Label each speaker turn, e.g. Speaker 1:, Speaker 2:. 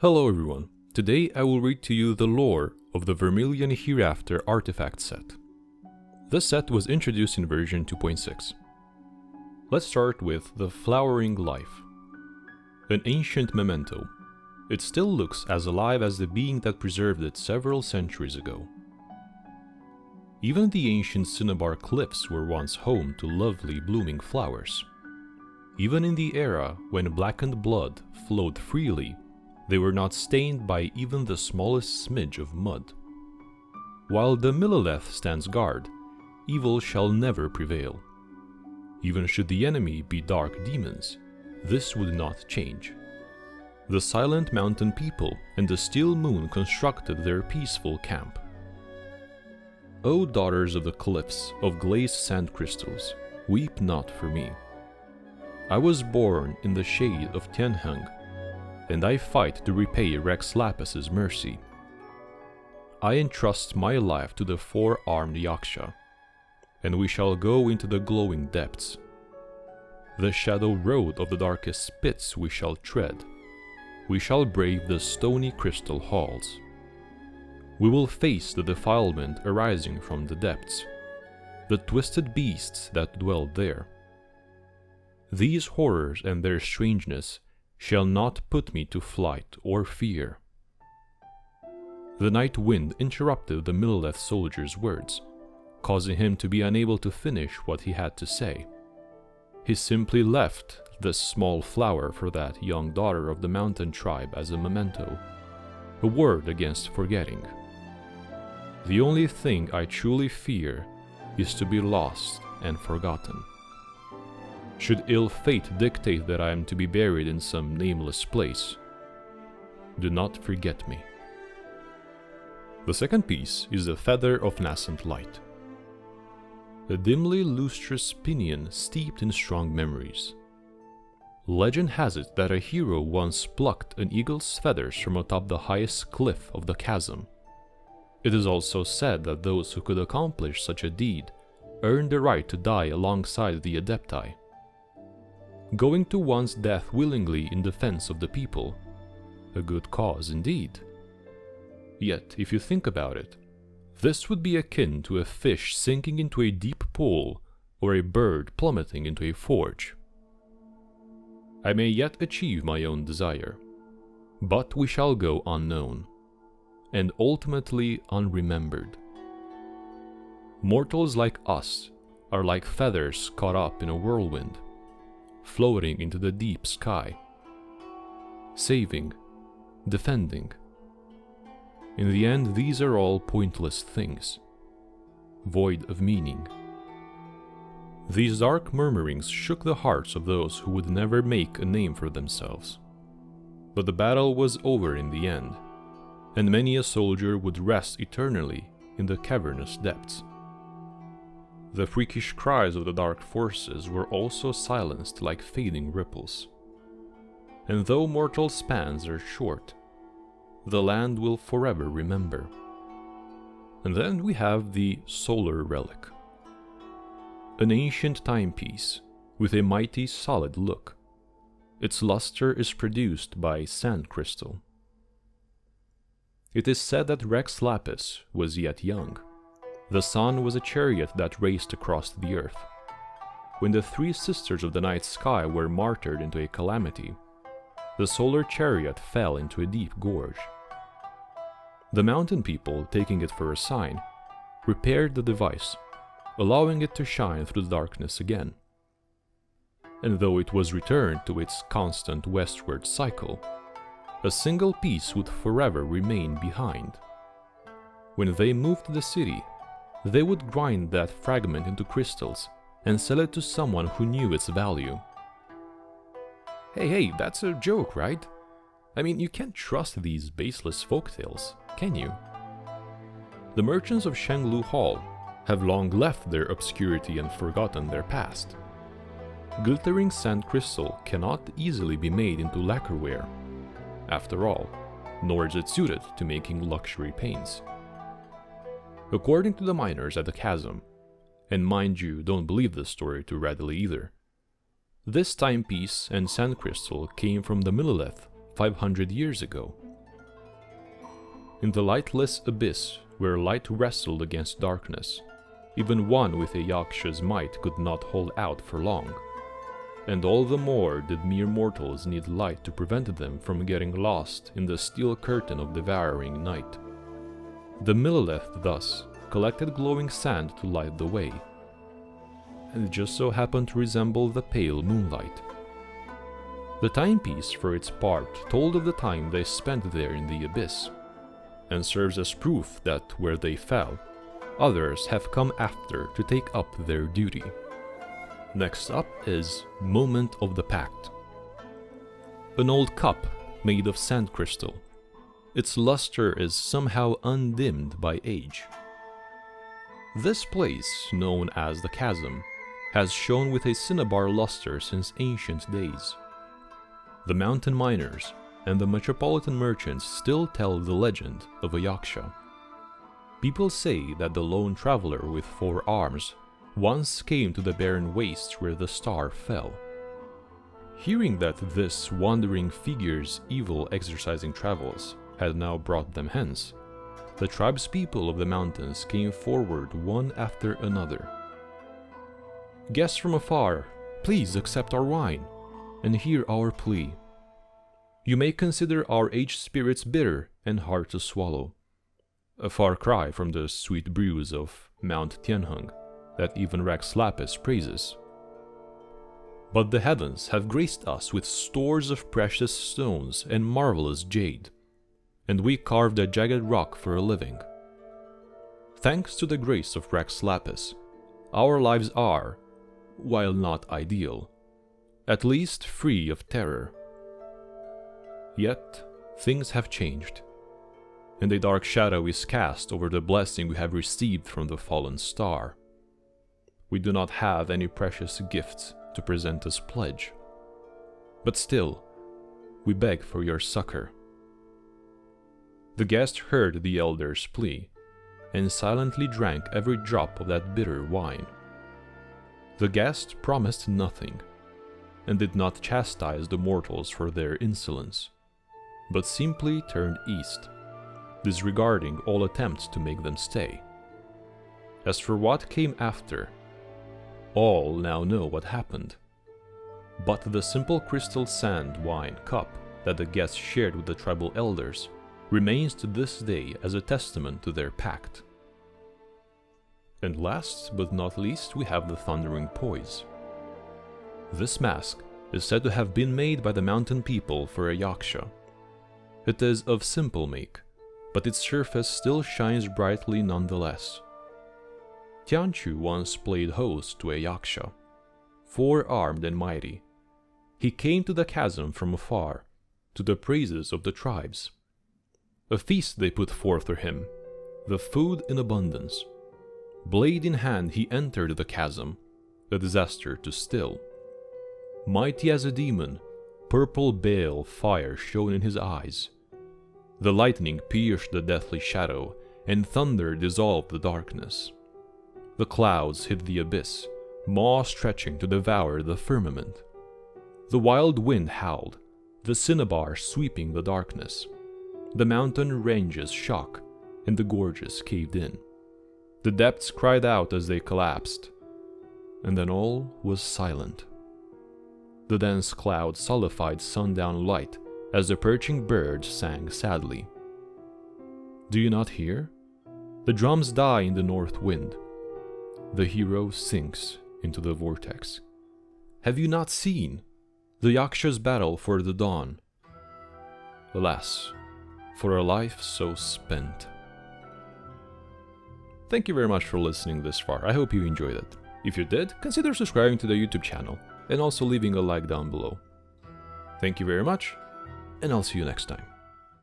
Speaker 1: Hello everyone, today I will read to you the lore of the Vermillion Hereafter artifact set. This set was introduced in version 2.6. Let's start with the Flowering Life. An ancient memento. It still looks as alive as the being that preserved it several centuries ago. Even the ancient cinnabar cliffs were once home to lovely blooming flowers. Even in the era when blackened blood flowed freely, they were not stained by even the smallest smidge of mud. While the Millelith stands guard, evil shall never prevail. Even should the enemy be dark demons, this would not change. The silent mountain people and the still moon constructed their peaceful camp. O daughters of the cliffs of glazed sand crystals, weep not for me. I was born in the shade of Tianheng, and I fight to repay Rex Lapis's mercy. I entrust my life to the four-armed Yaksha, and we shall go into the glowing depths. The shadow road of the darkest pits we shall tread. We shall brave the stony crystal halls. We will face the defilement arising from the depths, the twisted beasts that dwell there. These horrors and their strangeness shall not put me to flight or fear. The night wind interrupted the Millelith soldier's words, causing him to be unable to finish what he had to say. He simply left this small flower for that young daughter of the mountain tribe as a memento, a word against forgetting. The only thing I truly fear is to be lost and forgotten. Should ill fate dictate that I am to be buried in some nameless place, do not forget me. The second piece is the Feather of Nascent Light. A dimly lustrous pinion steeped in strong memories. Legend has it that a hero once plucked an eagle's feathers from atop the highest cliff of the chasm. It is also said that those who could accomplish such a deed earned the right to die alongside the Adepti. Going to one's death willingly in defense of the people, a good cause indeed. Yet, if you think about it, this would be akin to a fish sinking into a deep pool or a bird plummeting into a forge. I may yet achieve my own desire, but we shall go unknown, and ultimately unremembered. Mortals like us are like feathers caught up in a whirlwind, floating into the deep sky, saving, defending. In the end, these are all pointless things, void of meaning. These dark murmurings shook the hearts of those who would never make a name for themselves. But the battle was over in the end, and many a soldier would rest eternally in the cavernous depths. The freakish cries of the dark forces were also silenced like fading ripples. And though mortal spans are short, the land will forever remember. And then we have the Solar Relic. An ancient timepiece with a mighty solid look. Its luster is produced by sand crystal. It is said that Rex Lapis was yet young. The sun was a chariot that raced across the earth. When the three sisters of the night sky were martyred into a calamity, the solar chariot fell into a deep gorge. The mountain people, taking it for a sign, repaired the device, allowing it to shine through the darkness again. And though it was returned to its constant westward cycle, a single piece would forever remain behind. When they moved to the city, they would grind that fragment into crystals and sell it to someone who knew its value. Hey, that's a joke, right? I mean, you can't trust these baseless folktales, can you? The merchants of Shenglu Hall have long left their obscurity and forgotten their past. Glittering sand crystal cannot easily be made into lacquerware. After all, nor is it suited to making luxury paints. According to the miners at the chasm, and mind you, don't believe this story too readily either, this timepiece and sand crystal came from the Millelith 500 years ago, In the lightless abyss where light wrestled against darkness, even one with a Yaksha's might could not hold out for long. And all the more did mere mortals need light to prevent them from getting lost in the steel curtain of devouring night. The Millelith thus collected glowing sand to light the way, and it just so happened to resemble the pale moonlight. The timepiece, for its part, told of the time they spent there in the abyss, and serves as proof that where they fell, others have come after to take up their duty. Next up is Moment of the Pact. An old cup made of sand crystal. Its luster is somehow undimmed by age. This place, known as the Chasm, has shone with a cinnabar luster since ancient days. The mountain miners and the metropolitan merchants still tell the legend of a Yaksha. People say that the lone traveler with 4 arms once came to the barren waste where the star fell. Hearing that this wandering figure's evil exercising travels had now brought them hence, the tribespeople of the mountains came forward one after another. Guests from afar, please accept our wine, and hear our plea. You may consider our aged spirits bitter and hard to swallow, a far cry from the sweet brews of Mount Tianheng that even Rex Lapis praises. But the heavens have graced us with stores of precious stones and marvelous jade, and we carved a jagged rock for a living. Thanks to the grace of Rex Lapis, our lives are, while not ideal, at least free of terror. Yet, things have changed, and a dark shadow is cast over the blessing we have received from the fallen star. We do not have any precious gifts to present as pledge, but still, we beg for your succor. The guest heard the elder's plea, and silently drank every drop of that bitter wine. The guest promised nothing, and did not chastise the mortals for their insolence, but simply turned east, disregarding all attempts to make them stay. As for what came after, all now know what happened. But the simple crystal sand wine cup that the guests shared with the tribal elders remains to this day as a testament to their pact. And last but not least, we have the thundering poise. This mask is said to have been made by the mountain people for a Yaksha. It is of simple make, but its surface still shines brightly nonetheless. Tianchu once played host to a Yaksha, 4-armed and mighty. He came to the chasm from afar, to the praises of the tribes. A feast they put forth for him, the food in abundance. Blade in hand he entered the chasm, a disaster to still. Mighty as a demon, purple bale fire shone in his eyes. The lightning pierced the deathly shadow, and thunder dissolved the darkness. The clouds hid the abyss, maw stretching to devour the firmament. The wild wind howled, the cinnabar sweeping the darkness. The mountain ranges shook, and the gorges caved in. The depths cried out as they collapsed, and then all was silent. The dense cloud sullified sundown light as the perching birds sang sadly. Do you not hear? The drums die in the north wind. The hero sinks into the vortex. Have you not seen the Yaksha's battle for the dawn? Alas, for a life so spent. Thank you very much for listening this far. I hope you enjoyed it. If you did, consider subscribing to the YouTube channel and also leaving a like down below. Thank you very much, and I'll see you next time.